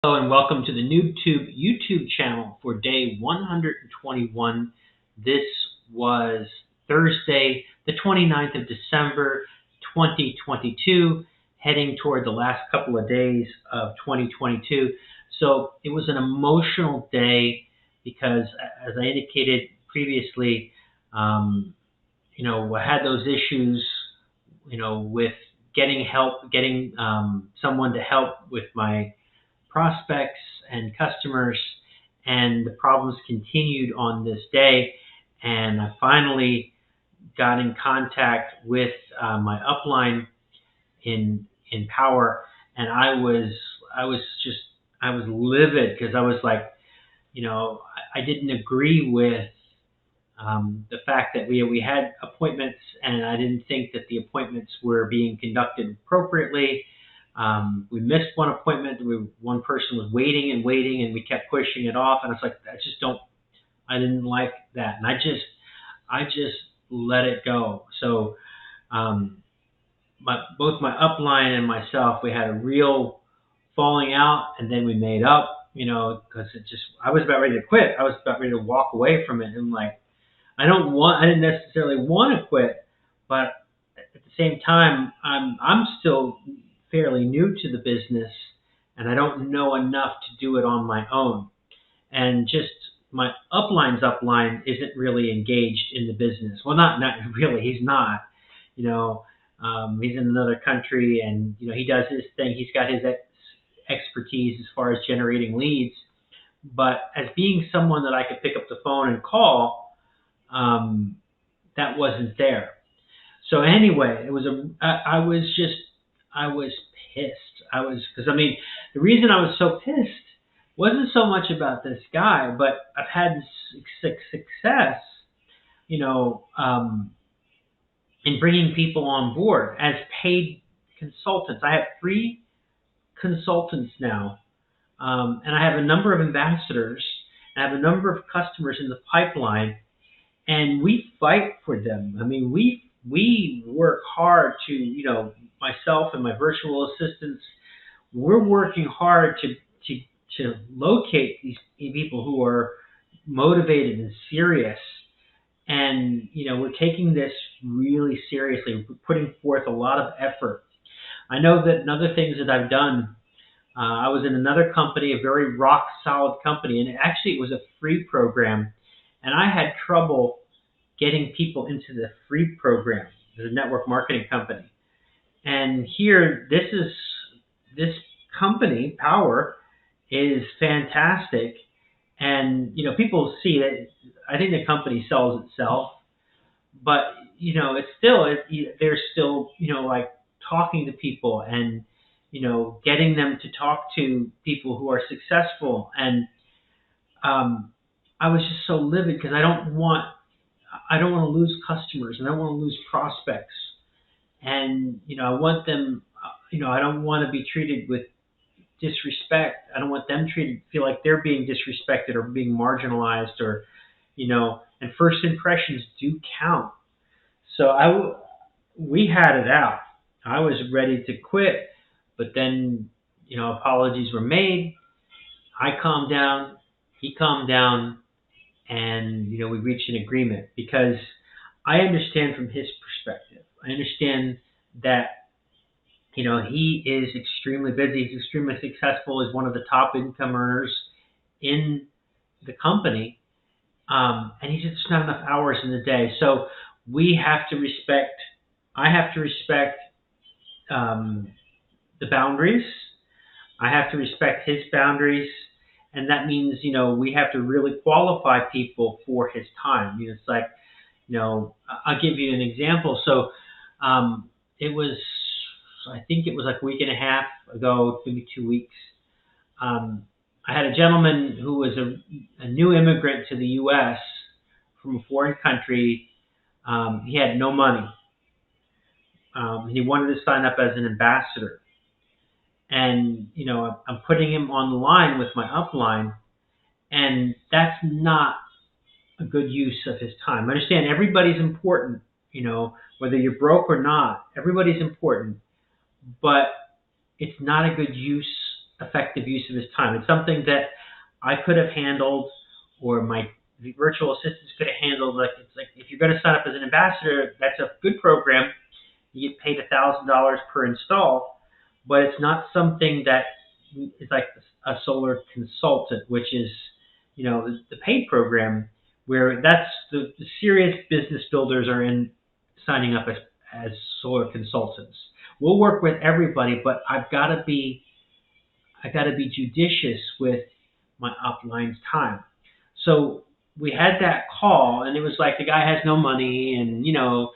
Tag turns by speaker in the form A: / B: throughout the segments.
A: Hello and welcome to the NoobTube YouTube channel for day 121. This was Thursday, the 29th of December, 2022, heading toward the last couple of days of 2022. So it was an emotional day because, as I indicated previously, I had those issues, with getting help, getting someone to help with my prospects and customers, and the problems continued on this day. And I finally got in contact with my upline in Power, and I was livid because I was like, I didn't agree with the fact that we had appointments, and I didn't think that the appointments were being conducted appropriately. We missed one appointment. One person was waiting and waiting, and we kept pushing it off. And it's like, I didn't like that, and I just let it go. So, both my upline and myself, we had a real falling out, and then we made up. Because I was about ready to quit. I was about ready to walk away from it, and like, I didn't necessarily want to quit, but at the same time, I'm still fairly new to the business, and I don't know enough to do it on my own. And just my upline's upline isn't really engaged in the business. Well, not really. He's not. He's in another country, and he does his thing. He's got his expertise as far as generating leads. But as being someone that I could pick up the phone and call, that wasn't there. So anyway, I was pissed. Because the reason I was so pissed wasn't so much about this guy, but I've had success, in bringing people on board as paid consultants. I have 3 consultants now, and I have a number of ambassadors, and I have a number of customers in the pipeline, and we fight for them. We work hard to, myself and my virtual assistants, we're working hard to locate these people who are motivated and serious. And, we're taking this really seriously. We're putting forth a lot of effort. I know that in other things that I've done, I was in another company, a very rock solid company, and actually it was a free program. And I had trouble getting people into the free program, the network marketing company. And here, this company, Power, is fantastic. And, people see that. I think the company sells itself, but, they're still, like talking to people and, getting them to talk to people who are successful. And I was just so livid because I don't want to lose customers, and I don't want to lose prospects. And, I want them, I don't want to be treated with disrespect. I don't want them feel like they're being disrespected or being marginalized, or, and first impressions do count. So we had it out. I was ready to quit, but then, apologies were made. I calmed down, he calmed down, and, we reached an agreement because I understand from his perspective. I understand that, he is extremely busy. He's extremely successful. He's one of the top income earners in the company. And he's just not enough hours in the day. So I have to respect the boundaries. I have to respect his boundaries. And that means, we have to really qualify people for his time. It's like, I'll give you an example. So I think it was like a week and a half ago, maybe 2 weeks. I had a gentleman who was a new immigrant to the U.S. from a foreign country. He had no money. He wanted to sign up as an ambassador. And, I'm putting him on the line with my upline, and that's not a good use of his time. I understand everybody's important, whether you're broke or not, everybody's important, but it's not a good use effective use of his time. It's something that I could have handled, or my virtual assistants could have handled. Like, it's like, if you're going to sign up as an ambassador, that's a good program. You get paid $1,000 per install, but it's not something that is like a solar consultant, which is, the paid program, where that's the serious business builders are in signing up as solar consultants. We'll work with everybody, but I got to be judicious with my upline's time. So we had that call, and it was like the guy has no money, and and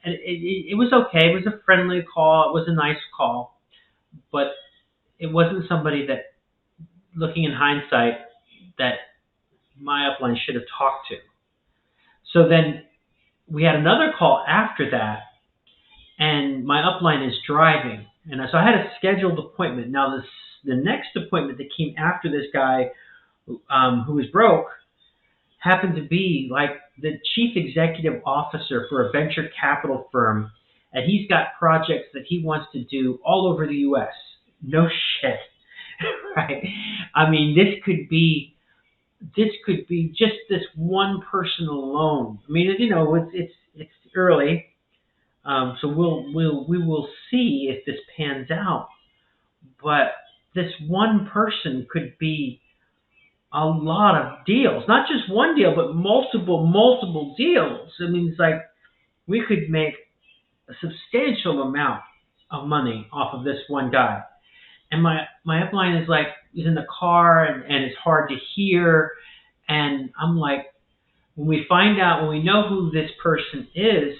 A: it was okay. It was a friendly call. It was a nice call, but it wasn't somebody that, looking in hindsight, that my upline should have talked to. So then we had another call after that, and my upline is driving, and so I had a scheduled appointment. Now the next appointment that came after this guy, who was broke, happened to be like the chief executive officer for a venture capital firm, and he's got projects that he wants to do all over the U.S. No shit, right? I mean, this could be just this one person alone. I mean, it's early, so we will see if this pans out. But this one person could be a lot of deals, not just one deal, but multiple deals. I mean, it's like we could make a substantial amount of money off of this one guy. And my upline is like, he's in the car, and it's hard to hear. And I'm like, when we know who this person is,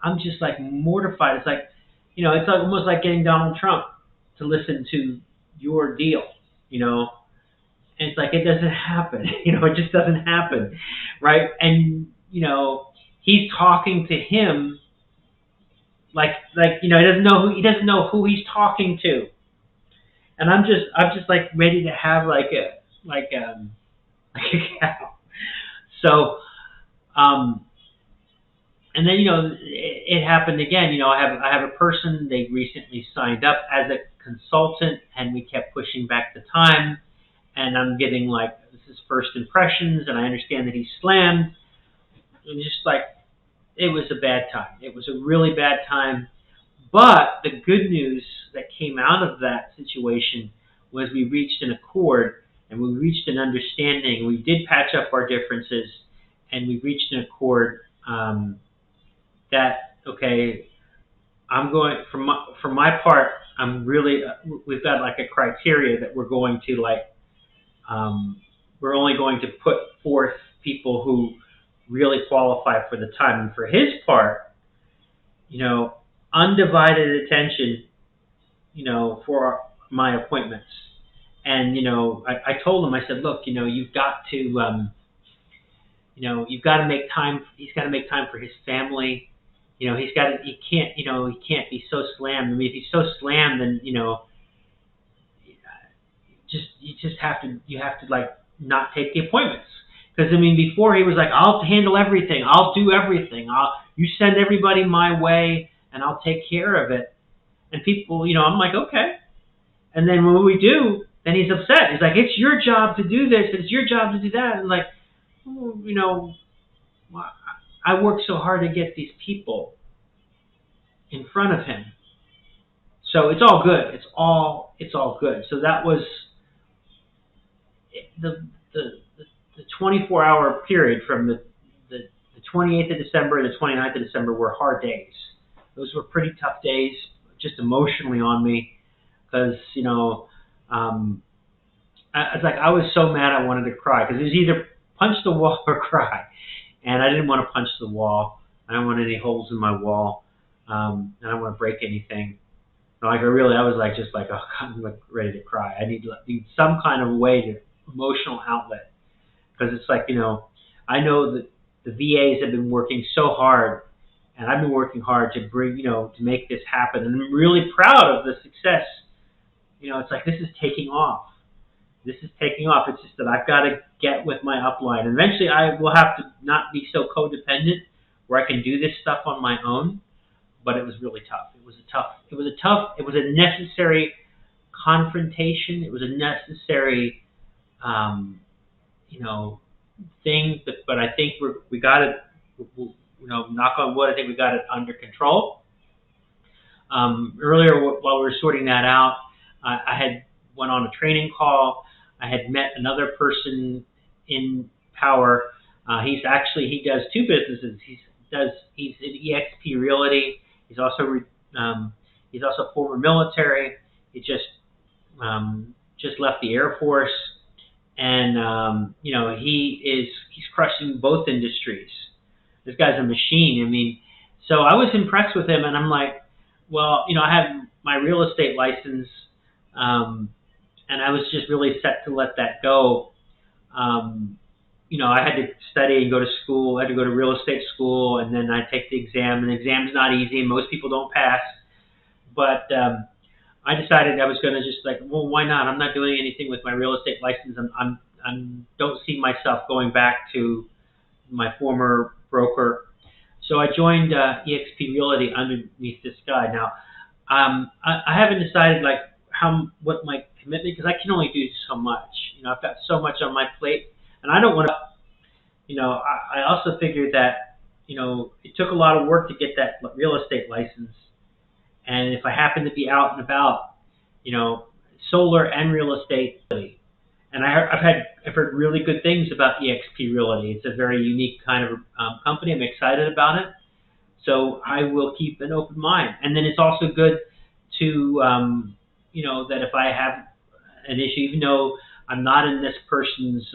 A: I'm just like mortified. It's like, it's like almost like getting Donald Trump to listen to your deal, and it's like, it doesn't happen. It just doesn't happen, right? And he's talking to him like he doesn't know who he's talking to, and I'm just like ready to have like a cow. So, and then it happened again. I have a person, they recently signed up as a consultant, and we kept pushing back the time. And I'm getting like, this is first impressions, and I understand that he's slammed. And just like, it was a bad time. It was a really bad time. But the good news that came out of that situation was we reached an accord, and we reached an understanding. We did patch up our differences, and we reached an accord that, okay, I'm going, for my part, I'm really, we've got like a criteria that we're going to we're only going to put forth people who really qualify for the time. And for his part, undivided attention, for my appointments. And, I told him, I said, look, you've got to, you've got to make time. He's got to make time for his family. He can't be so slammed. I mean, if he's so slammed, then, you have to like not take the appointments. Because I mean, before he was like, I'll handle everything, I'll do everything, you send everybody my way, and I'll take care of it. And people, I'm like, okay. And then when we do, then he's upset. He's like, it's your job to do this, it's your job to do that. And like, I work so hard to get these people in front of him. So it's all good. It's all good. So that was the 24-hour period from the 28th of December and the 29th of December were hard days. Those were pretty tough days, just emotionally on me, because it's like I was so mad I wanted to cry, because it was either punch the wall or cry, and I didn't want to punch the wall. I don't want any holes in my wall. I don't want to break anything. Like I was like, just like, oh God, I'm like ready to cry. I need some kind of way to emotional outlet, because it's like, I know that the VAs have been working so hard, and I've been working hard to bring, to make this happen, and I'm really proud of the success. It's like, this is taking off. This is taking off. It's just that I've got to get with my upline. And eventually I will have to not be so codependent where I can do this stuff on my own. But it was really tough. It was a necessary confrontation. It was a necessary, you know, thing. But I think we got it. You know, knock on wood, I think we got it under control. Earlier, while we were sorting that out, I had went on a training call. I had met another person in power. He does two businesses. He's in EXP Realty. He's also former military. He just left the Air Force, and you know, he's crushing both industries. This guy's a machine. I mean, so I was impressed with him, and I'm like, well, you know, I have my real estate license, and I was just really set to let that go. You know, I had to study and go to school. I had to go to real estate school, and then I take the exam. And the exam's not easy, and most people don't pass. But I decided I was going to just like, well, why not? I'm not doing anything with my real estate license. I don't see myself going back to my former broker. So I joined EXP Realty underneath this guy. Now, I haven't decided like what my commitment, because I can only do so much. You know, I've got so much on my plate, and I don't want to. You know, I also figured that, you know, it took a lot of work to get that real estate license, and if I happen to be out and about, you know, solar and real estate, and I've heard really good things about EXP Realty. It's a very unique kind of company. I'm excited about it, so I will keep an open mind. And then it's also good to, you know, that if I have an issue, even though I'm not in this person's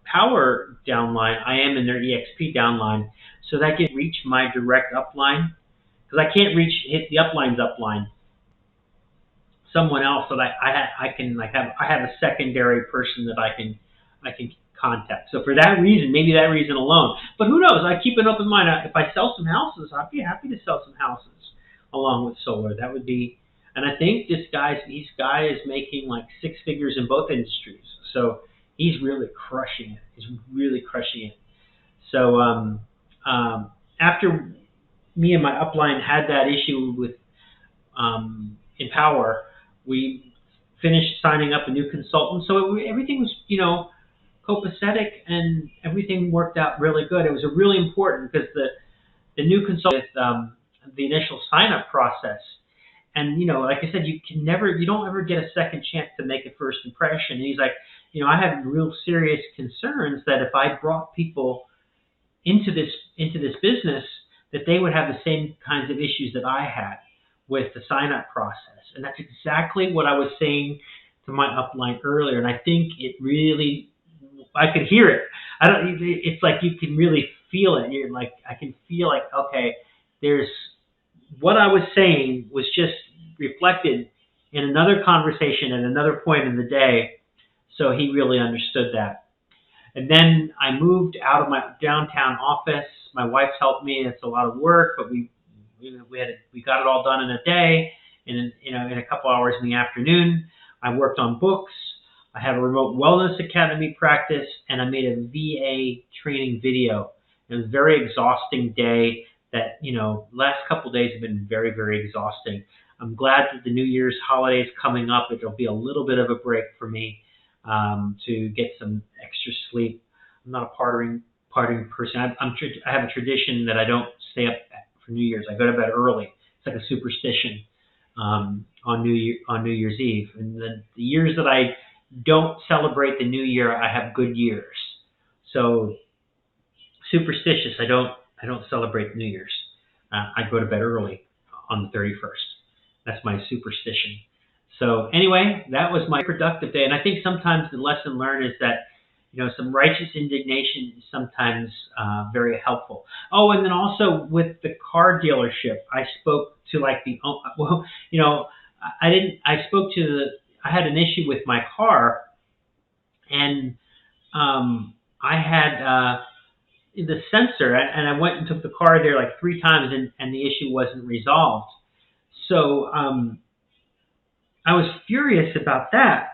A: power downline, I am in their EXP downline, so that can reach my direct upline, because I can't hit the upline's upline. Someone else that I have a secondary person that I can contact. So for that reason, maybe that reason alone, but who knows? I keep an open mind. If I sell some houses, I'd be happy to sell some houses along with solar. That would be, and I think this guy is making like six figures in both industries. So he's really crushing it. He's really crushing it. So after me and my upline had that issue with Empower, we finished signing up a new consultant. So everything was, you know, copacetic, and everything worked out really good. It was really important because the new consultant, the initial sign-up process, and, you know, like I said, you don't ever get a second chance to make a first impression. And he's like, you know, I have real serious concerns that if I brought people into this business, that they would have the same kinds of issues that I had with the sign-up process. And that's exactly what I was saying to my upline earlier. And I think it really, I could hear it. It's like you can really feel it. You're like, I can feel like, okay, what I was saying was just reflected in another conversation at another point in the day. So he really understood that. And then I moved out of my downtown office. My wife's helped me. It's a lot of work, but we got it all done in a day, in a couple hours in the afternoon. I worked on books. I have a remote wellness academy practice, and I made a VA training video. It was a very exhausting day. That, you know, last couple of days have been very, very exhausting. I'm glad that the New Year's holiday is coming up. It'll be a little bit of a break for me to get some extra sleep. I'm not a partying person. I have a tradition that I don't stay up for New Year's. I go to bed early. It's like a superstition on New Year's Eve. And the years that I don't celebrate the New Year, I have good years. So superstitious. I don't celebrate New Year's. I go to bed early on the 31st. That's my superstition. So anyway, that was my productive day. And I think sometimes the lesson learned is that, you know, some righteous indignation is sometimes very helpful. Oh, and then also with the car dealership, I spoke to I had an issue with my car, and I had the sensor, and I went and took the car there like 3 times, and the issue wasn't resolved. So I was furious about that,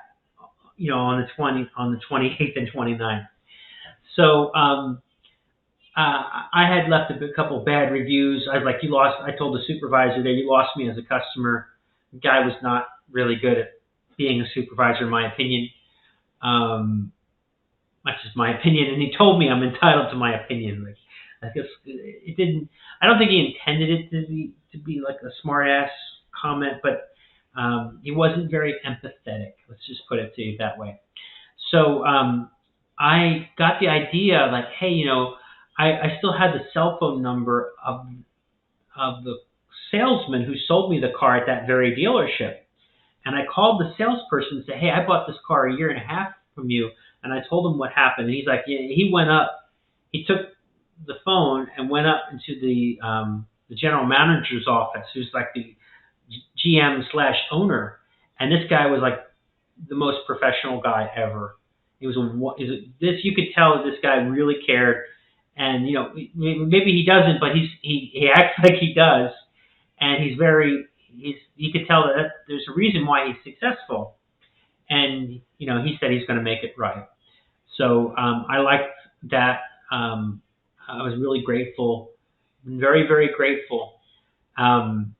A: you know, on the 28th and 29th. So I had left a couple bad reviews. I was like, I told the supervisor there, you lost me as a customer. The guy was not really good at being a supervisor, in my opinion. That's just my opinion, and he told me I'm entitled to my opinion. Like, I guess it didn't. I don't think he intended it to be like a smart ass comment, but he wasn't very empathetic. Let's just put it to you that way. So I got the idea, like, hey, I still had the cell phone number of the salesman who sold me the car at that very dealership. And I called the salesperson and said, hey, I bought this car a year and a half from you. And I told him what happened. And he's like, yeah, he took the phone and went up into the general manager's office, who's like the GM slash owner. And this guy was like the most professional guy ever. You could tell that this guy really cared. And, maybe he doesn't, but he acts like he does. And you could tell that there's a reason why he's successful. And, he said he's going to make it right. So I liked that. I was really grateful, very, very grateful. I'm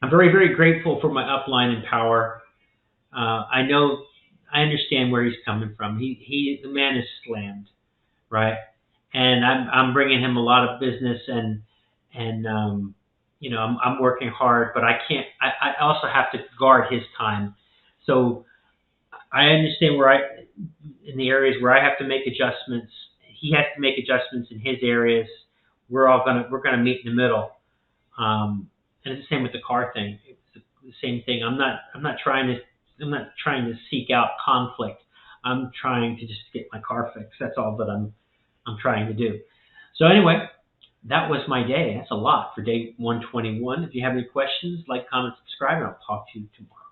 A: very, very grateful for my upline in power. I understand where he's coming from. The man is slammed, right? And I'm bringing him a lot of business, and I'm working hard, but I can't. I also have to guard his time. So I understand in the areas where I have to make adjustments, he has to make adjustments in his areas. We're gonna meet in the middle. And it's the same with the car thing. It's the same thing. I'm not trying to seek out conflict. I'm trying to just get my car fixed. That's all that I'm trying to do. So anyway, that was my day. That's a lot for day 121. If you have any questions, like, comment, subscribe, and I'll talk to you tomorrow.